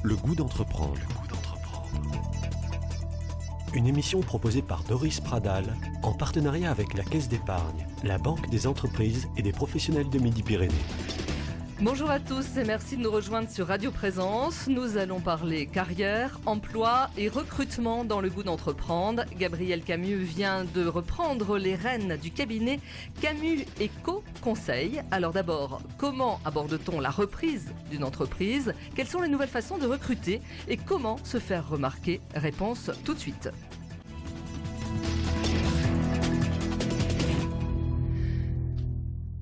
Le goût d'entreprendre. Une émission proposée par Doris Pradal en partenariat avec la Caisse d'épargne, la Banque des entreprises et des professionnels de Midi-Pyrénées. Bonjour à tous et merci de nous rejoindre sur Radio Présence. Nous allons parler carrière, emploi et recrutement dans le goût d'entreprendre. Gabriel Camus vient de reprendre les rênes du cabinet Camus & Co Conseil. Alors d'abord, comment aborde-t-on la reprise d'une entreprise? Quelles sont les nouvelles façons de recruter et comment se faire remarquer? Réponse tout de suite.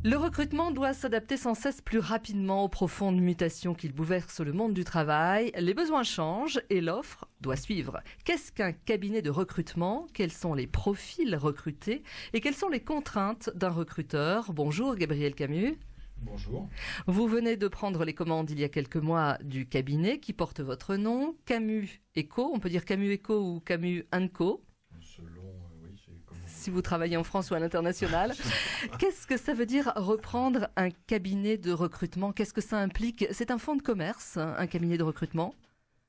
Le recrutement doit s'adapter sans cesse plus rapidement aux profondes mutations qui bouleversent le monde du travail. Les besoins changent et l'offre doit suivre. Qu'est-ce qu'un cabinet de recrutement? Quels sont les profils recrutés? Et quelles sont les contraintes d'un recruteur? Bonjour Gabriel Camus. Bonjour. Vous venez de prendre les commandes il y a quelques mois du cabinet qui porte votre nom, Camus & Co. On peut dire Camus & Co ou Camus & Co. Si vous travaillez en France ou à l'international. Qu'est-ce que ça veut dire reprendre un cabinet de recrutement? Qu'est-ce que ça implique? C'est un fonds de commerce, un cabinet de recrutement?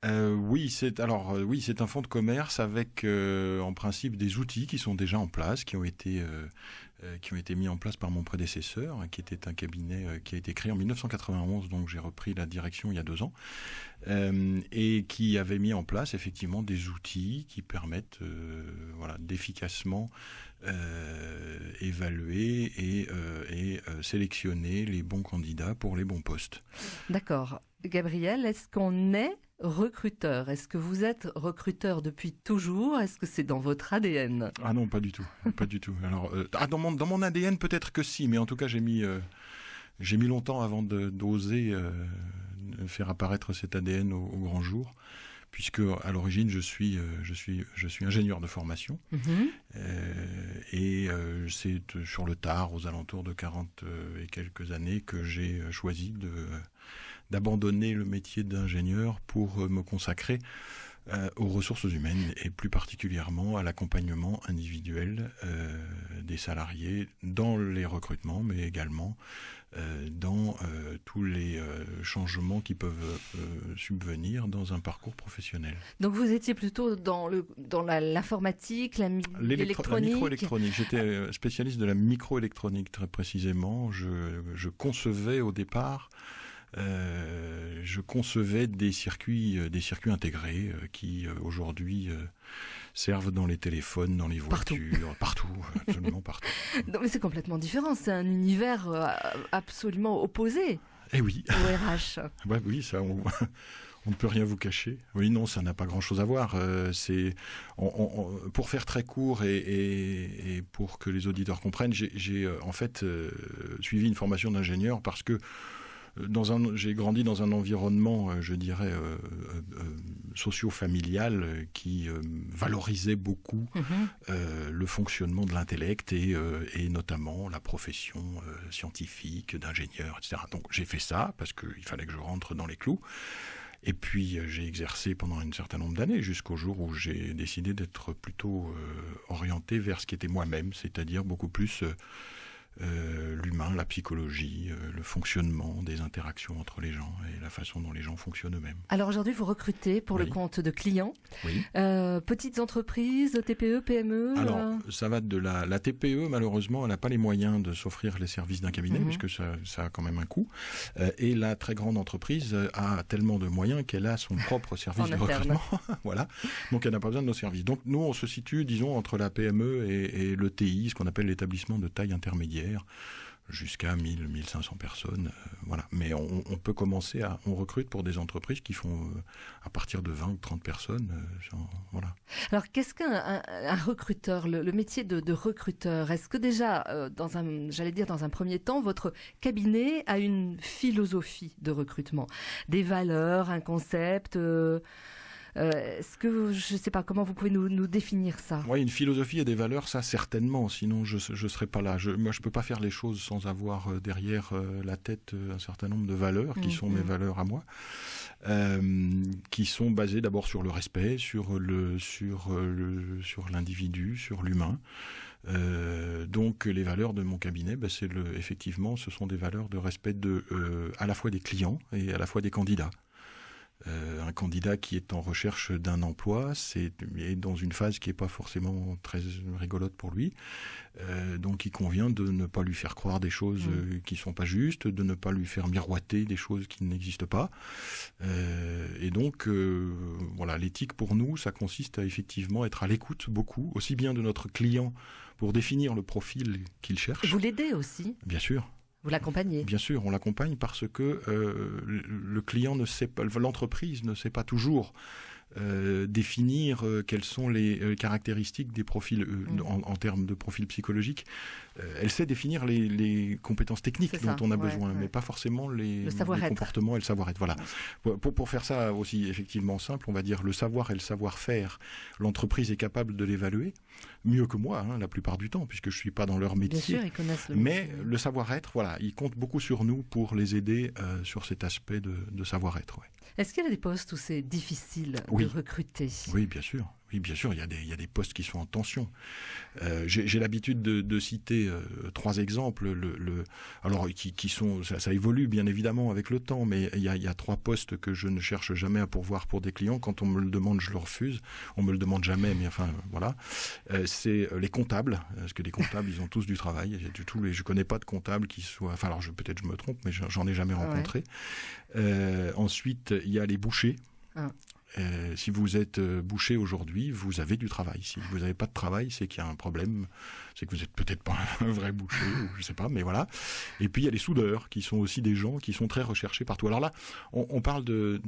Oui, c'est un fonds de commerce avec en principe des outils qui sont déjà en place, qui ont été mis en place par mon prédécesseur, qui était un cabinet qui a été créé en 1991, donc j'ai repris la direction il y a 2 ans, et qui avait mis en place effectivement des outils qui permettent d'efficacement évaluer et sélectionner les bons candidats pour les bons postes. D'accord. Gabriel, est-ce qu'on est recruteur? Est-ce que vous êtes recruteur depuis toujours? Est-ce que c'est dans votre ADN? Ah non, pas du tout, pas du tout. Alors, dans mon ADN peut-être que si, mais en tout cas j'ai mis longtemps avant d'oser faire apparaître cet ADN au grand jour, puisque à l'origine je suis ingénieur de formation, et c'est sur le tard, aux alentours de 40 et quelques années, que j'ai choisi d'abandonner le métier d'ingénieur pour me consacrer aux ressources humaines et plus particulièrement à l'accompagnement individuel des salariés dans les recrutements, mais également dans tous les changements qui peuvent subvenir dans un parcours professionnel. Donc vous étiez plutôt dans l'informatique, l'électronique. La microélectronique. J'étais spécialiste de la microélectronique très précisément. Je concevais au départ des circuits intégrés qui aujourd'hui servent dans les téléphones, dans les voitures, partout, absolument partout. Non, mais c'est complètement différent, c'est un univers absolument opposé. Eh oui. Au RH. Ouais, oui, ça, on ne peut rien vous cacher. Oui, non, ça n'a pas grand-chose à voir. Pour faire très court et pour que les auditeurs comprennent, j'ai en fait suivi une formation d'ingénieur parce que j'ai grandi dans un environnement, je dirais, socio-familial qui valorisait beaucoup le fonctionnement de l'intellect et notamment la profession scientifique, d'ingénieur, etc. Donc j'ai fait ça parce qu'il fallait que je rentre dans les clous. Et puis j'ai exercé pendant un certain nombre d'années jusqu'au jour où j'ai décidé d'être plutôt orienté vers ce qui était moi-même, c'est-à-dire beaucoup plus l'humain, la psychologie, le fonctionnement des interactions entre les gens et la façon dont les gens fonctionnent eux-mêmes. Alors aujourd'hui, vous recrutez pour le compte de clients, petites entreprises, TPE, PME. Alors ça va de la TPE, malheureusement, elle n'a pas les moyens de s'offrir les services d'un cabinet puisque ça a quand même un coût. Et la très grande entreprise a tellement de moyens qu'elle a son propre service de recrutement. Voilà. Donc elle n'a pas besoin de nos services. Donc nous, on se situe, disons, entre la PME et le TI, ce qu'on appelle l'établissement de taille intermédiaire, jusqu'à 1000-1500 personnes, voilà. Mais on peut commencer on recrute pour des entreprises qui font à partir de 20 ou 30 personnes, voilà. Alors qu'est-ce qu'un recruteur, le métier de recruteur? Est-ce que déjà, dans un premier temps, votre cabinet a une philosophie de recrutement, des valeurs, un concept? Est-ce que, je sais pas, comment vous pouvez nous définir ça? Oui, une philosophie et des valeurs, ça certainement, sinon je serais pas là. Moi je peux pas faire les choses sans avoir derrière la tête un certain nombre de valeurs qui sont mes valeurs à moi, qui sont basées d'abord sur le respect, sur l'individu, sur l'humain. Donc les valeurs de mon cabinet, effectivement, ce sont des valeurs de respect à la fois des clients et à la fois des candidats. Un candidat qui est en recherche d'un emploi, est dans une phase qui n'est pas forcément très rigolote pour lui. Donc il convient de ne pas lui faire croire des choses qui ne sont pas justes, de ne pas lui faire miroiter des choses qui n'existent pas. Et donc, voilà, l'éthique pour nous, ça consiste à effectivement être à l'écoute beaucoup, aussi bien de notre client pour définir le profil qu'il cherche. Vous l'aidez aussi ? Bien sûr. Vous l'accompagnez ? Bien sûr, on l'accompagne parce que le client ne sait pas, l'entreprise ne sait pas toujours définir quelles sont les caractéristiques des profils en termes de profil psychologique. Elle sait définir les compétences techniques dont on a besoin, mais pas forcément les comportements et le savoir-être. Voilà. Pour faire ça aussi effectivement simple, on va dire le savoir et le savoir-faire. L'entreprise est capable de l'évaluer mieux que moi, la plupart du temps, puisque je suis pas dans leur métier. Bien sûr, ils connaissent le métier. métier. Mais le savoir-être, voilà, ils comptent beaucoup sur nous pour les aider sur cet aspect de savoir-être. Ouais. Est-ce qu'il y a des postes où c'est difficile de recruter ? Oui, bien sûr. Oui, bien sûr, il y a des postes qui sont en tension. J'ai l'habitude de citer 3 exemples, alors qui sont, ça évolue bien évidemment avec le temps, mais il y a 3 postes que je ne cherche jamais à pourvoir pour des clients. Quand on me le demande, je le refuse. On me le demande jamais, mais enfin voilà. C'est les comptables, parce que les comptables, ils ont tous du travail. Je connais pas de comptable qui soit. Enfin, alors peut-être je me trompe, mais j'en ai jamais rencontré. Ensuite, il y a les bouchers. Si vous êtes boucher aujourd'hui, vous avez du travail. Si vous n'avez pas de travail, c'est qu'il y a un problème. C'est que vous n'êtes peut-être pas un vrai boucher, ou je ne sais pas, mais voilà. Et puis il y a les soudeurs, qui sont aussi des gens qui sont très recherchés partout. Alors là, on parle de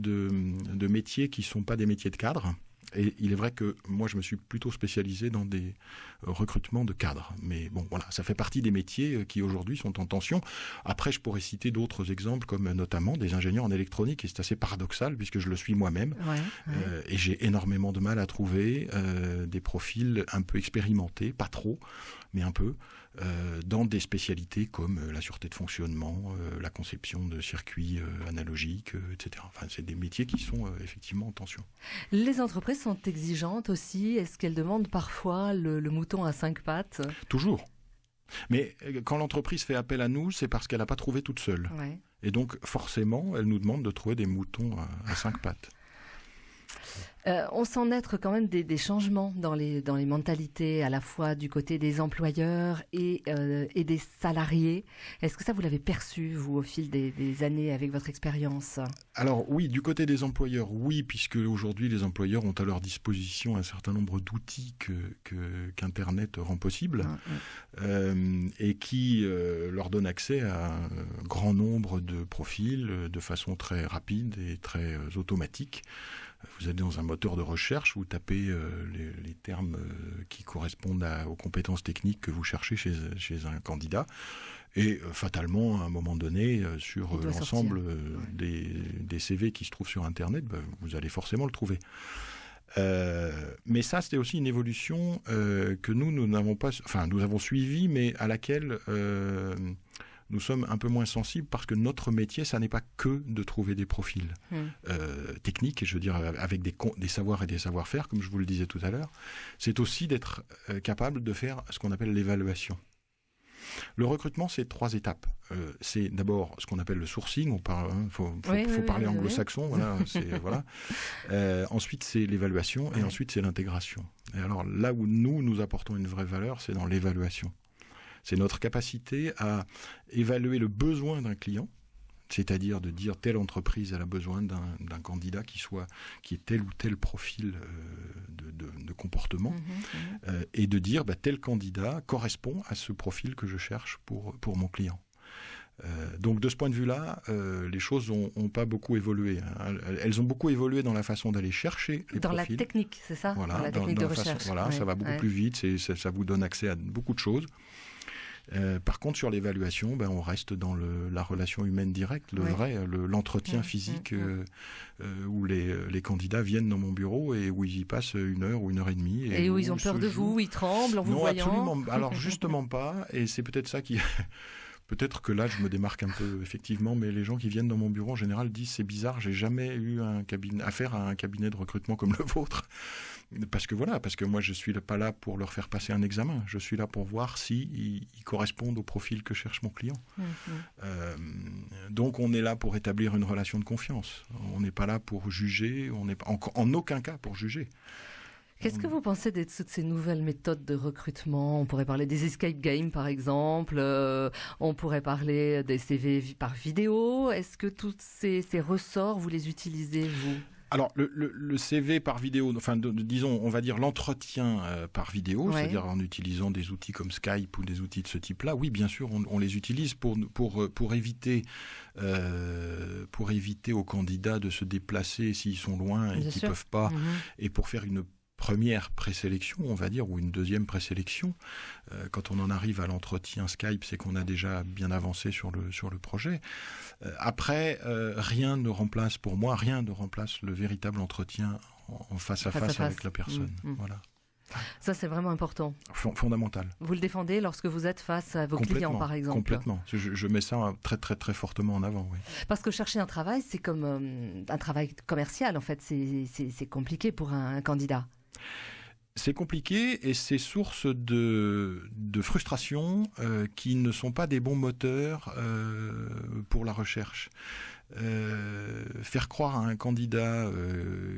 métiers qui ne sont pas des métiers de cadre. Et il est vrai que moi, je me suis plutôt spécialisé dans des recrutements de cadres. Mais bon, voilà, ça fait partie des métiers qui aujourd'hui sont en tension. Après, je pourrais citer d'autres exemples, comme notamment des ingénieurs en électronique. Et c'est assez paradoxal, puisque je le suis moi-même. Et j'ai énormément de mal à trouver des profils un peu expérimentés, pas trop, mais un peu, dans des spécialités comme la sûreté de fonctionnement, la conception de circuits analogiques, etc. Enfin, c'est des métiers qui sont effectivement en tension. Les entreprises sont exigeantes aussi. Est-ce qu'elles demandent parfois le mouton à 5 pattes ? Toujours. Mais quand l'entreprise fait appel à nous, c'est parce qu'elle n'a pas trouvé toute seule. Et donc, forcément, elle nous demande de trouver des moutons à 5 pattes. On sent naître quand même des changements dans les mentalités, à la fois du côté des employeurs et des salariés. Est-ce que ça, vous l'avez perçu, vous, au fil des années avec votre expérience ? Alors oui, du côté des employeurs, oui, puisque aujourd'hui, les employeurs ont à leur disposition un certain nombre d'outils qu'Internet rend possible et qui leur donnent accès à un grand nombre de profils de façon très rapide et très automatique. Vous êtes dans un moteur de recherche, vous tapez les termes qui correspondent aux compétences techniques que vous cherchez chez un candidat. Et fatalement, à un moment donné, sur l'ensemble des CV qui se trouvent sur Internet, vous allez forcément le trouver. Mais ça, c'était aussi une évolution que nous n'avons pas, enfin, nous avons suivi, mais à laquelle nous sommes un peu moins sensibles parce que notre métier, ça n'est pas que de trouver des profils techniques, et je veux dire avec des savoirs et des savoir-faire, comme je vous le disais tout à l'heure. C'est aussi d'être capable de faire ce qu'on appelle l'évaluation. Le recrutement, c'est 3 étapes. C'est d'abord ce qu'on appelle le sourcing. Faut parler anglo-saxon. Voilà, voilà. Ensuite, c'est l'évaluation, et ensuite, c'est l'intégration. Et alors là où nous apportons une vraie valeur, c'est dans l'évaluation. C'est notre capacité à évaluer le besoin d'un client, c'est-à-dire de dire telle entreprise elle a besoin d'un candidat qui ait tel ou tel profil de comportement, et de dire tel candidat correspond à ce profil que je cherche pour mon client. Donc de ce point de vue-là, les choses n'ont pas beaucoup évolué. Elles ont beaucoup évolué dans la façon d'aller chercher les profils. Dans la technique, c'est ça ? Voilà, dans la technique de recherche. Ça va beaucoup plus vite, ça vous donne accès à beaucoup de choses. Par contre, sur l'évaluation, on reste dans la relation humaine directe, l'entretien physique où les candidats viennent dans mon bureau et où ils y passent 1 heure ou 1 heure et demie. Et où ils ont peur de vous, où ils tremblent en vous voyant. Non, absolument. Alors justement pas, et c'est peut-être ça qui Peut-être que là, je me démarque un peu, effectivement, mais les gens qui viennent dans mon bureau, en général, disent c'est bizarre, j'ai jamais eu affaire à un cabinet de recrutement comme le vôtre. Parce que moi, je suis pas là pour leur faire passer un examen. Je suis là pour voir s'ils correspondent au profil que cherche mon client. Donc, on est là pour établir une relation de confiance. On n'est pas là pour juger, on n'est en aucun cas pour juger. Qu'est-ce que vous pensez de toutes ces nouvelles méthodes de recrutement? On pourrait parler des escape games, par exemple. On pourrait parler des CV par vidéo. Est-ce que tous ces ressorts, vous les utilisez, vous? Alors, le CV par vidéo, enfin, disons, on va dire l'entretien par vidéo, c'est-à-dire en utilisant des outils comme Skype ou des outils de ce type-là, oui, bien sûr, on les utilise pour éviter aux candidats de se déplacer s'ils sont loin et qu'ils ne peuvent pas, et pour faire une première présélection, on va dire, ou une deuxième présélection. Quand on en arrive à l'entretien Skype, c'est qu'on a déjà bien avancé sur le projet. Après, rien ne remplace le véritable entretien en face à face avec la personne. Voilà. Ça, c'est vraiment important. Fondamental. Vous le défendez lorsque vous êtes face à vos clients, par exemple. Complètement. Je mets ça très, très, très fortement en avant, oui. Parce que chercher un travail, c'est comme un travail commercial, en fait. C'est compliqué pour un candidat. C'est compliqué et c'est source de frustration qui ne sont pas des bons moteurs pour la recherche. Faire croire à un candidat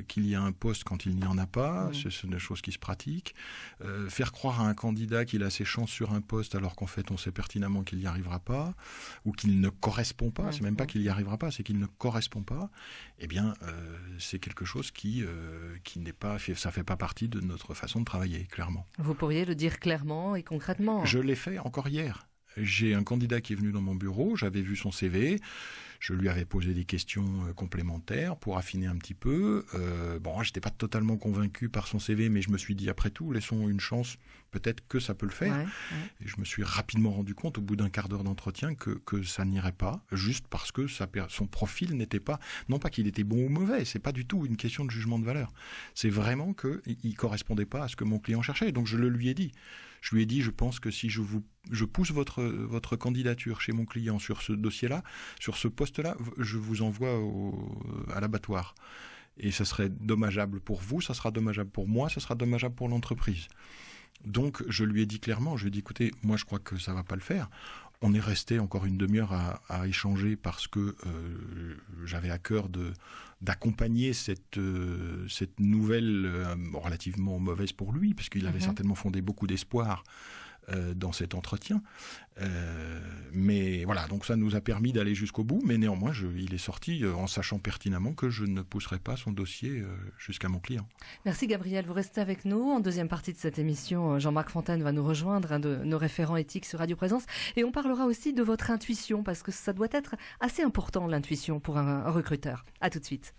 qu'il y a un poste quand il n'y en a pas, c'est des choses qui se pratiquent. Faire croire à un candidat qu'il a ses chances sur un poste alors qu'en fait on sait pertinemment qu'il n'y arrivera pas ou qu'il ne correspond pas, c'est même pas qu'il n'y arrivera pas, c'est qu'il ne correspond pas, eh bien c'est quelque chose qui n'est pas, ça fait pas partie de notre façon de travailler, clairement. Vous pourriez le dire clairement et concrètement. Je l'ai fait encore hier. J'ai un candidat qui est venu dans mon bureau, j'avais vu son CV, je lui avais posé des questions complémentaires pour affiner un petit peu. J'étais pas totalement convaincu par son CV, mais je me suis dit, après tout, laissons une chance, peut-être que ça peut le faire. Et je me suis rapidement rendu compte, au bout d'un quart d'heure d'entretien, que ça n'irait pas, juste parce que son profil n'était pas, non pas qu'il était bon ou mauvais, c'est pas du tout une question de jugement de valeur. C'est vraiment qu'il correspondait pas à ce que mon client cherchait. Donc je le lui ai dit. Je lui ai dit, je pense que si je pousse votre candidature chez mon client sur ce dossier-là, sur ce poste-là, je vous envoie à l'abattoir. Et ça serait dommageable pour vous, ça sera dommageable pour moi, ça sera dommageable pour l'entreprise. Donc je lui ai dit clairement, je lui ai dit, écoutez, moi je crois que ça va pas le faire. On est resté encore une demi-heure à échanger parce que j'avais à cœur d'accompagner cette nouvelle relativement mauvaise pour lui, parce qu'il avait certainement fondé beaucoup d'espoir dans cet entretien. Mais voilà, donc ça nous a permis d'aller jusqu'au bout, mais néanmoins, il est sorti en sachant pertinemment que je ne pousserai pas son dossier jusqu'à mon client. Merci Gabriel, vous restez avec nous. En deuxième partie de cette émission, Jean-Marc Fontaine va nous rejoindre, un de nos référents éthiques sur Radio Présence, et on parlera aussi de votre intuition, parce que ça doit être assez important, l'intuition, pour un recruteur. À tout de suite.